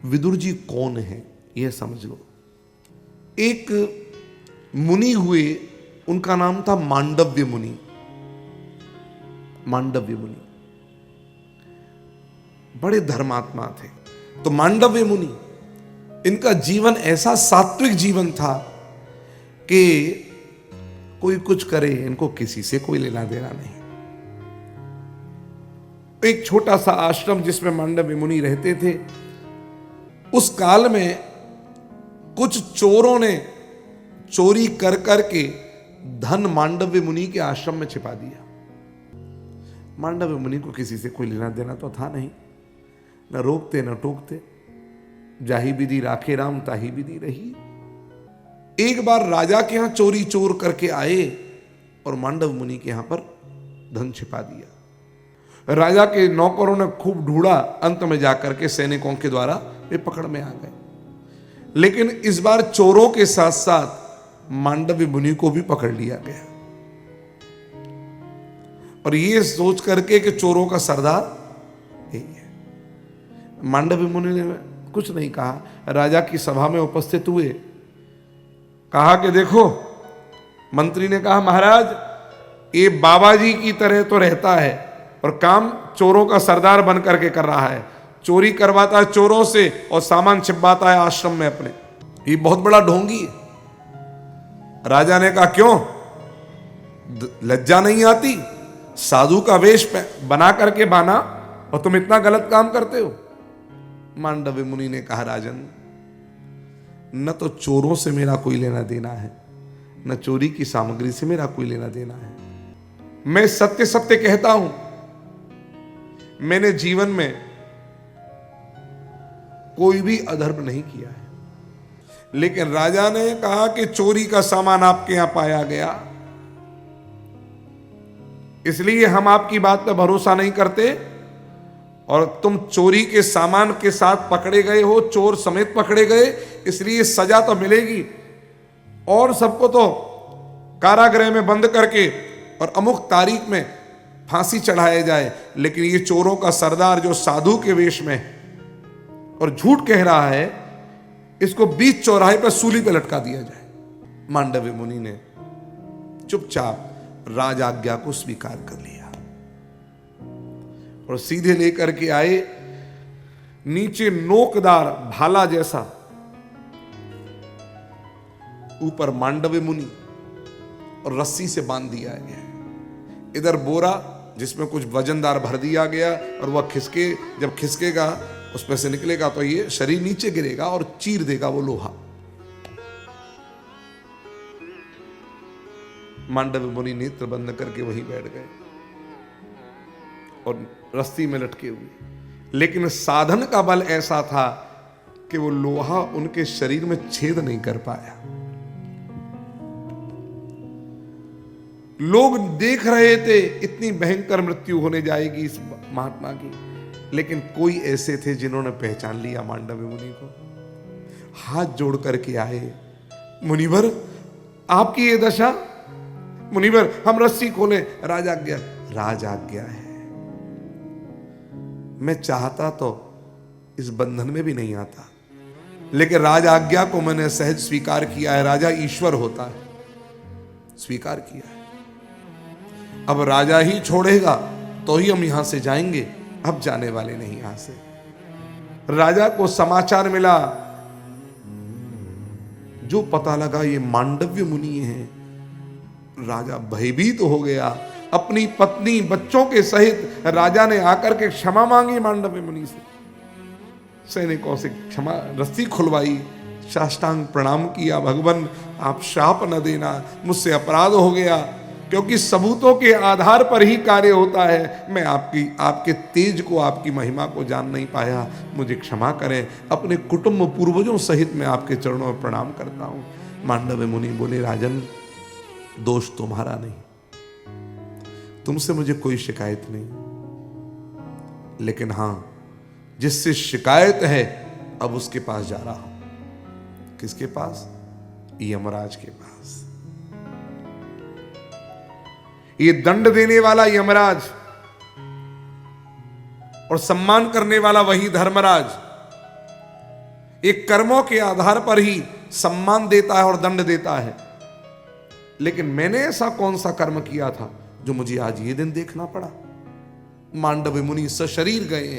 विदुर जी कौन है यह समझ लो। एक मुनि हुए, उनका नाम था मांडव्य मुनि। मांडव्य मुनि बड़े धर्मात्मा थे। तो मांडव्य मुनि, इनका जीवन ऐसा सात्विक जीवन था कि कोई कुछ करे इनको किसी से कोई लेना देना नहीं। एक छोटा सा आश्रम जिसमें मांडव्य मुनि रहते थे, उस काल में कुछ चोरों ने चोरी कर करके धन मांडव्य मुनि के आश्रम में छिपा दिया। मांडव्य मुनि को किसी से कोई लेना देना तो था नहीं, न रोकते न टोकते, जाही विधि राखे राम ताही विधि रही। एक बार राजा के यहां चोरी चोर करके आए और मांडव मुनि के यहां पर धन छिपा दिया। राजा के नौकरों ने खूब ढूंढा, अंत में जाकर के सैनिकों के द्वारा वे पकड़ में आ गए। लेकिन इस बार चोरों के साथ साथ मांडव्य मुनि को भी पकड़ लिया गया, और ये सोच करके कि चोरों का सरदार यही है। मांडव्य मुनि ने कुछ नहीं कहा, राजा की सभा में उपस्थित हुए, कहा कि देखो, मंत्री ने कहा महाराज ये बाबा जी की तरह तो रहता है और काम चोरों का सरदार बन करके कर रहा है, चोरी करवाता है चोरों से और सामान छिपवाता है आश्रम में अपने, ये बहुत बड़ा ढोंगी है। राजा ने कहा क्यों, लज्जा नहीं आती, साधु का वेश बना करके बाना और तुम इतना गलत काम करते हो। मांडव्य मुनि ने कहा राजन, न तो चोरों से मेरा कोई लेना देना है, न चोरी की सामग्री से मेरा कोई लेना देना है। मैं सत्य सत्य कहता हूं, मैंने जीवन में कोई भी अधर्म नहीं किया है। लेकिन राजा ने कहा कि चोरी का सामान आपके यहां पाया गया, इसलिए हम आपकी बात पर भरोसा नहीं करते, और तुम चोरी के सामान के साथ पकड़े गए हो, चोर समेत पकड़े गए, इसलिए सजा तो मिलेगी, और सबको तो कारागृह में बंद करके और अमुक तारीख में फांसी चढ़ाया जाए, लेकिन ये चोरों का सरदार जो साधु के वेश में और झूठ कह रहा है, इसको बीच चौराहे पर सूली पर लटका दिया जाए। मांडव्य मुनि ने चुपचाप राज आज्ञा को स्वीकार कर लिया और सीधे लेकर के आए, नीचे नोकदार भाला जैसा, ऊपर मांडव्य मुनि, और रस्सी से बांध दिया गया। इधर बोरा जिसमें कुछ वजनदार भर दिया गया, और वह जब खिसकेगा उसमें से निकलेगा तो ये शरीर नीचे गिरेगा और चीर देगा वो लोहा। मांडव्य मुनि नेत्र बंद करके वहीं बैठ गए और रस्सी में लटके हुए, लेकिन साधन का बल ऐसा था कि वो लोहा उनके शरीर में छेद नहीं कर पाया। लोग देख रहे थे इतनी भयंकर मृत्यु होने जाएगी इस महात्मा की, लेकिन कोई ऐसे थे जिन्होंने पहचान लिया मांडव्य मुनि को, हाथ जोड़ करके आए, मुनिवर आपकी ये दशा, मुनिवर हम रस्सी खोले, राज आज्ञा है। मैं चाहता तो इस बंधन में भी नहीं आता, लेकिन राज आज्ञा को मैंने सहज स्वीकार किया है, राजा ईश्वर होता है, स्वीकार किया है। अब राजा ही छोड़ेगा तो ही हम यहां से जाएंगे, अब जाने वाले नहीं यहां से। राजा को समाचार मिला, जो पता लगा ये मांडव्य मुनि हैं, राजा भयभीत हो गया। अपनी पत्नी बच्चों के सहित राजा ने आकर के क्षमा मांगी मांडव्य मुनि से, सैनिकों से क्षमा, रस्सी खुलवाई, साष्टांग प्रणाम किया, भगवान आप शाप न देना, मुझसे अपराध हो गया, क्योंकि सबूतों के आधार पर ही कार्य होता है, मैं आपके तेज को, आपकी महिमा को जान नहीं पाया, मुझे क्षमा करें, अपने कुटुंब पूर्वजों सहित मैं आपके चरणों में प्रणाम करता हूं। मांडव्य मुनि बोले राजन, दोष तुम्हारा नहीं, तुमसे मुझे कोई शिकायत नहीं, लेकिन हां जिससे शिकायत है अब उसके पास जा रहा हूं। किसके पास? यमराज के पास। ये दंड देने वाला यमराज और सम्मान करने वाला वही धर्मराज, एक कर्मों के आधार पर ही सम्मान देता है और दंड देता है। लेकिन मैंने ऐसा कौन सा कर्म किया था जो मुझे आज ये दिन देखना पड़ा? मांडव्य मुनि सशरीर गए।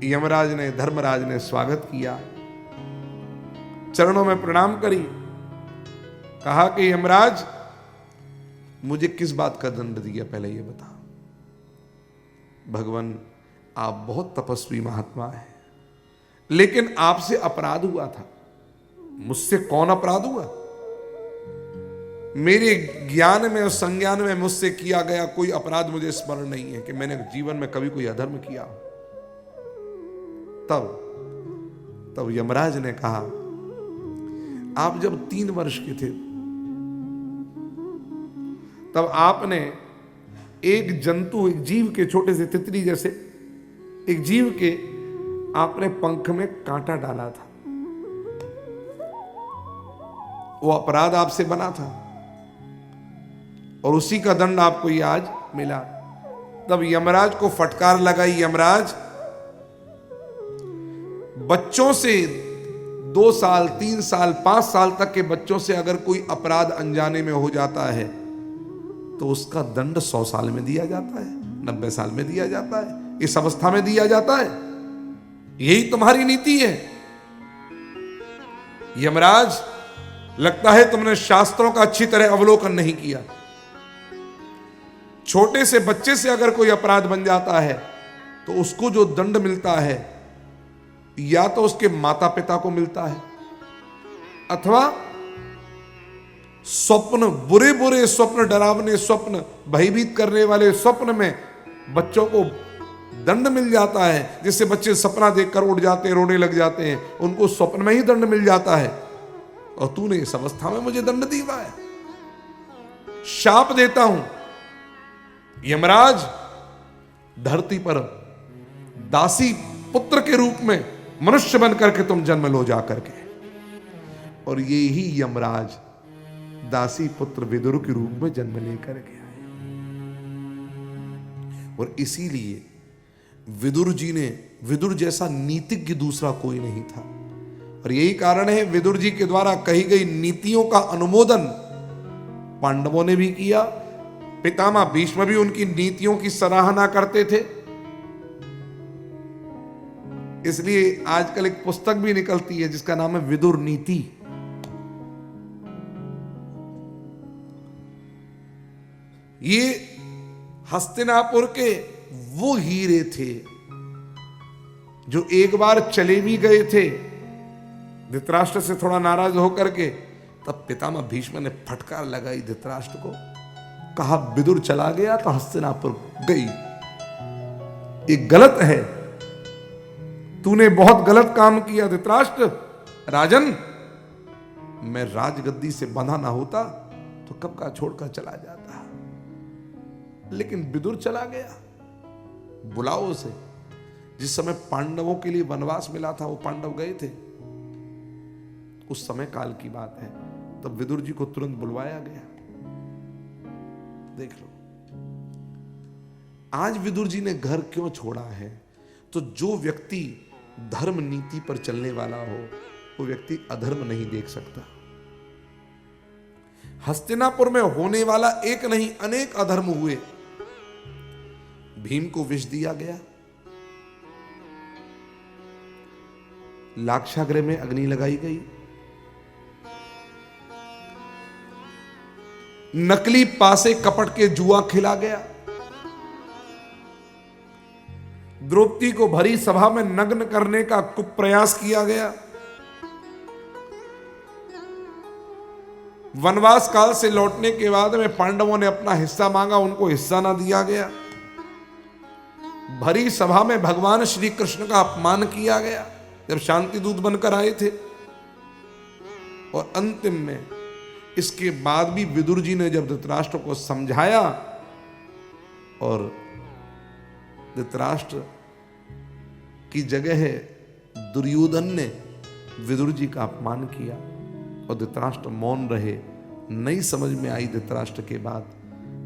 यमराज ने, धर्मराज ने स्वागत किया, चरणों में प्रणाम करी, कहा कि यमराज मुझे किस बात का दंड दिया, पहले ये बता। भगवान, आप बहुत तपस्वी महात्मा हैं, लेकिन आपसे अपराध हुआ था। मुझसे कौन अपराध हुआ? मेरे ज्ञान में और संज्ञान में मुझसे किया गया कोई अपराध मुझे स्मरण नहीं है कि मैंने जीवन में कभी कोई अधर्म किया। तब यमराज ने कहा, आप जब 3 वर्ष के थे तब आपने एक जंतु, एक जीव के, छोटे से तितली जैसे एक जीव के आपने पंख में कांटा डाला था। वो अपराध आपसे बना था और उसी का दंड आपको ये आज मिला। तब यमराज को फटकार लगाई, यमराज बच्चों से 2 साल, 3 साल, 5 साल तक के बच्चों से अगर कोई अपराध अनजाने में हो जाता है तो उसका दंड 100 साल में दिया जाता है, 90 साल में दिया जाता है, इस अवस्था में दिया जाता है। यही तुम्हारी नीति है। यमराज, लगता है तुमने शास्त्रों का अच्छी तरह अवलोकन नहीं किया। छोटे से बच्चे से अगर कोई अपराध बन जाता है तो उसको जो दंड मिलता है या तो उसके माता पिता को मिलता है, अथवा स्वप्न, बुरे बुरे स्वप्न, डरावने स्वप्न, भयभीत करने वाले स्वप्न में बच्चों को दंड मिल जाता है। जिससे बच्चे सपना देखकर उठ जाते हैं, रोने लग जाते हैं, उनको स्वप्न में ही दंड मिल जाता है। और तूने इस अवस्था में मुझे दंड दिया है। शाप देता हूं, यमराज, धरती पर दासी पुत्र के रूप में मनुष्य बन करके तुम जन्म लो जा करके। और ये ही यमराज दासी पुत्र विदुर के रूप में जन्म लेकर के आए। और इसीलिए विदुर जैसा नीतिज्ञ दूसरा कोई नहीं था। और यही कारण है विदुर जी के द्वारा कही गई नीतियों का अनुमोदन पांडवों ने भी किया। पितामह भीष्म भी उनकी नीतियों की सराहना करते थे। इसलिए आजकल एक पुस्तक भी निकलती है जिसका नाम है विदुर नीति। ये हस्तिनापुर के वो हीरे थे जो एक बार चले भी गए थे धृतराष्ट्र से थोड़ा नाराज होकर के। तब पितामह भीष्म ने फटकार लगाई धृतराष्ट्र को, कहा विदुर चला गया तो हस्तिनापुर गई। ये गलत है, तूने बहुत गलत काम किया धृतराष्ट्र। राजन, मैं राजगद्दी से बंधा ना होता तो कब का छोड़कर चला जाता, लेकिन विदुर चला गया। बुलाओ उसे। जिस समय पांडवों के लिए वनवास मिला था वो पांडव गए थे, उस समय काल की बात है। तब विदुर जी को तुरंत बुलवाया गया। देख लो आज विदुर जी ने घर क्यों छोड़ा है। तो जो व्यक्ति धर्म नीति पर चलने वाला हो वो व्यक्ति अधर्म नहीं देख सकता। हस्तिनापुर में होने वाला एक नहीं अनेक अधर्म हुए। भीम को विष दिया गया, लाक्षागृह में अग्नि लगाई गई, नकली पासे कपट के जुआ खिला गया, द्रौपदी को भरी सभा में नग्न करने का कुप्रयास किया गया, वनवास काल से लौटने के बाद में पांडवों ने अपना हिस्सा मांगा, उनको हिस्सा ना दिया गया, भरी सभा में भगवान श्री कृष्ण का अपमान किया गया जब शांति दूत बनकर आए थे। और अंतिम में इसके बाद भी विदुर जी ने जब धृतराष्ट्र को समझाया और धृतराष्ट्र की जगह है दुर्योधन ने विदुर जी का अपमान किया और धृतराष्ट्र मौन रहे। नहीं समझ में आई धृतराष्ट्र के बाद,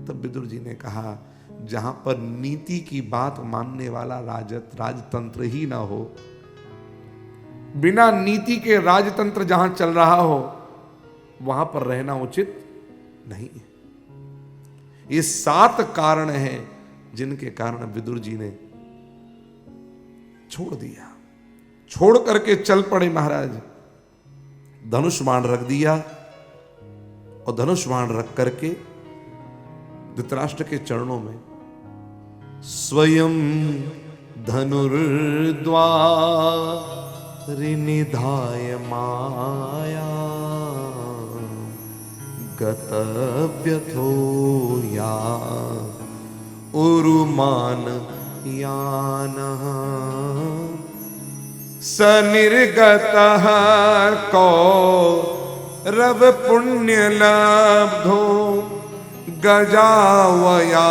तब विदुर जी ने कहा जहां पर नीति की बात मानने वाला राजतंत्र ही ना हो बिना नीति के राजतंत्र जहां चल रहा हो वहां पर रहना उचित नहीं है। ये 7 कारण हैं जिनके कारण विदुर जी ने छोड़ दिया। छोड़ करके चल पड़े महाराज। धनुष बाण रख दिया और धनुष बाण रख करके धृतराष्ट्र के चरणों में स्वयं धनुर्द्वारिनिधाय माया गतव्यथो या उरुमान यानः सनिर्गतः कौरव पुण्य लब्धो गजावया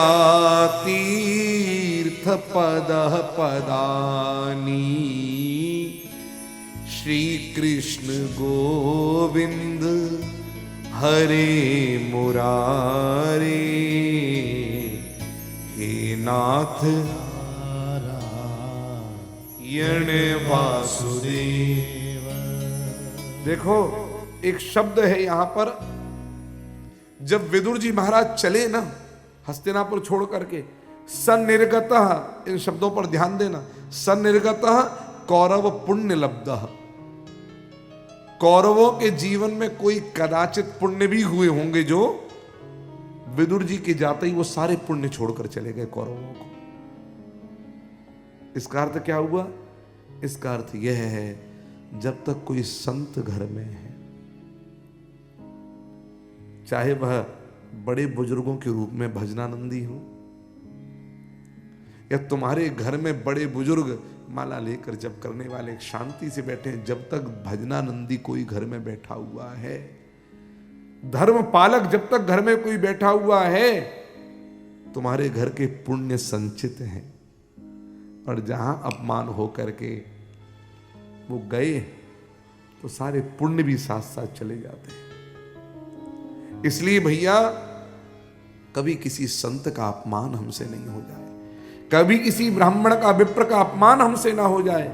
तीर्थ पदः पदानी श्री कृष्ण गोविंद हरे मुरारे हे नाथ नारायण वासुदेव। देखो एक शब्द है यहां पर, जब विदुर जी महाराज चले ना हस्तिनापुर छोड़ करके, सन्निर्गतः, इन शब्दों पर ध्यान देना। सन्निर्गतः कौरव पुण्य लब्धः, कौरवों के जीवन में कोई कदाचित पुण्य भी हुए होंगे जो विदुर जी के जाते ही वो सारे पुण्य छोड़कर चले गए कौरवों को। इसका अर्थ क्या हुआ? इसका अर्थ यह है जब तक कोई संत घर में है, चाहे वह बड़े बुजुर्गों के रूप में भजनानंदी हो या तुम्हारे घर में बड़े बुजुर्ग माला लेकर जप करने वाले शांति से बैठे हैं, जब तक भजनानंदी कोई घर में बैठा हुआ है, धर्म पालक जब तक घर में कोई बैठा हुआ है, तुम्हारे घर के पुण्य संचित हैं। और जहां अपमान हो करके वो गए तो सारे पुण्य भी साथ साथ चले जाते हैं। इसलिए भैया कभी किसी संत का अपमान हमसे नहीं हो जाए, कभी किसी ब्राह्मण का विप्र का अपमान हमसे ना हो जाए।